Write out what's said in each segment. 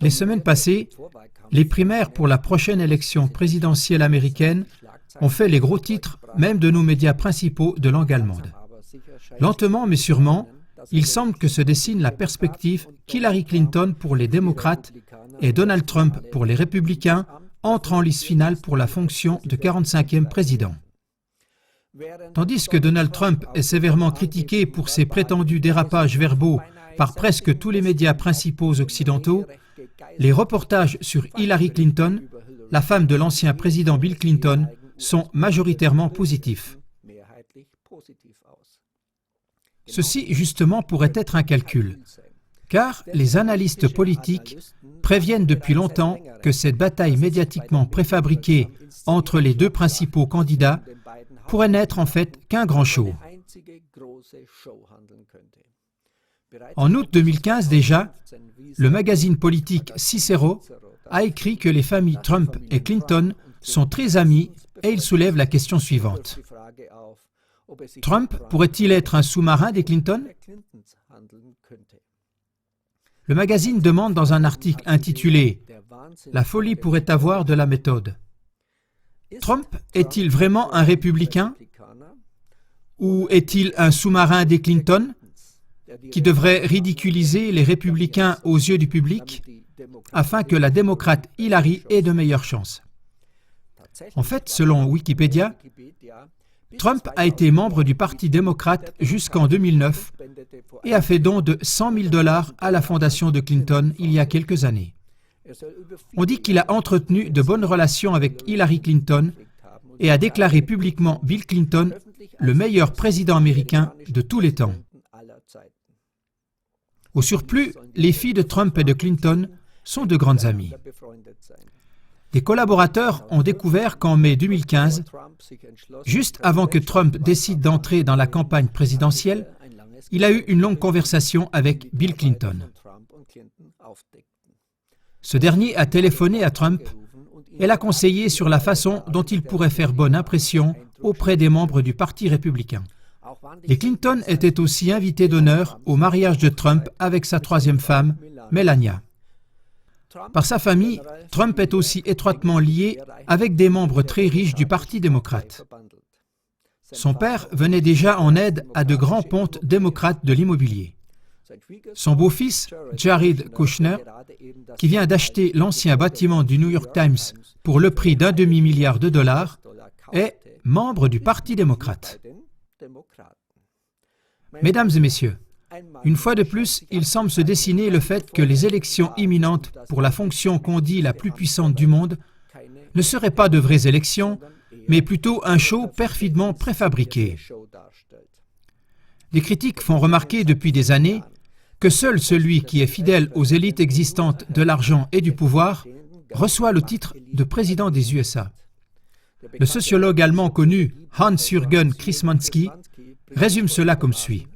Les semaines passées, les primaires pour la prochaine élection présidentielle américaine ont fait les gros titres, même de nos médias principaux de langue allemande. Lentement mais sûrement, il semble que se dessine la perspective qu'Hillary Clinton pour les démocrates et Donald Trump pour les républicains entrent en lice finale pour la fonction de 45e président. Tandis que Donald Trump est sévèrement critiqué pour ses prétendus dérapages verbaux par presque tous les médias principaux occidentaux, les reportages sur Hillary Clinton, la femme de l'ancien président Bill Clinton, sont majoritairement positifs. Ceci, justement, pourrait être un calcul, car les analystes politiques préviennent depuis longtemps que cette bataille médiatiquement préfabriquée entre les deux principaux candidats pourrait n'être en fait qu'un grand show. En août 2015 déjà, le magazine politique Cicero a écrit que les familles Trump et Clinton sont très amies et il soulève la question suivante. Trump pourrait-il être un sous-marin des Clinton? Le magazine demande dans un article intitulé « La folie pourrait avoir de la méthode ». Trump est-il vraiment un républicain? Ou est-il un sous-marin des Clinton qui devrait ridiculiser les républicains aux yeux du public afin que la démocrate Hillary ait de meilleures chances? En fait, selon Wikipédia, Trump a été membre du Parti démocrate jusqu'en 2009 et a fait don de 100 000 $ à la fondation de Clinton il y a quelques années. On dit qu'il a entretenu de bonnes relations avec Hillary Clinton et a déclaré publiquement Bill Clinton le meilleur président américain de tous les temps. Au surplus, les filles de Trump et de Clinton sont de grandes amies. Des collaborateurs ont découvert qu'en mai 2015, juste avant que Trump décide d'entrer dans la campagne présidentielle, il a eu une longue conversation avec Bill Clinton. Ce dernier a téléphoné à Trump et l'a conseillé sur la façon dont il pourrait faire bonne impression auprès des membres du Parti républicain. Les Clinton étaient aussi invités d'honneur au mariage de Trump avec sa troisième femme, Melania. Par sa famille, Trump est aussi étroitement lié avec des membres très riches du Parti démocrate. Son père venait déjà en aide à de grands pontes démocrates de l'immobilier. Son beau-fils, Jared Kushner, qui vient d'acheter l'ancien bâtiment du New York Times pour le prix d'1 demi-milliard de dollars, est membre du Parti démocrate. Mesdames et messieurs, une fois de plus, il semble se dessiner le fait que les élections imminentes pour la fonction qu'on dit la plus puissante du monde ne seraient pas de vraies élections, mais plutôt un show perfidement préfabriqué. Les critiques font remarquer depuis des années que seul celui qui est fidèle aux élites existantes de l'argent et du pouvoir reçoit le titre de président des USA. Le sociologue allemand connu Hans-Jürgen Krismanski résume cela comme suit.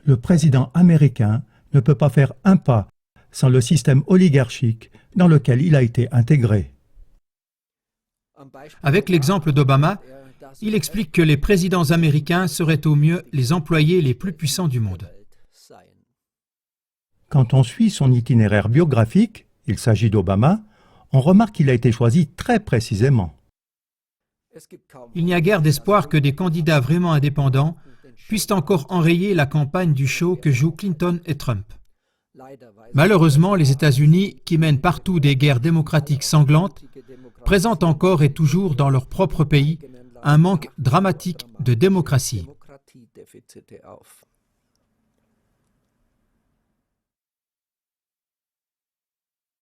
Le président américain ne peut pas faire un pas sans le système oligarchique dans lequel il a été intégré. Avec l'exemple d'Obama, il explique que les présidents américains seraient au mieux les employés les plus puissants du monde. Quand on suit son itinéraire biographique, il s'agit d'Obama, on remarque qu'il a été choisi très précisément. Il n'y a guère d'espoir que des candidats vraiment indépendants puissent encore enrayer la campagne du show que jouent Clinton et Trump. Malheureusement, les États-Unis, qui mènent partout des guerres démocratiques sanglantes, présentent encore et toujours dans leur propre pays un manque dramatique de démocratie.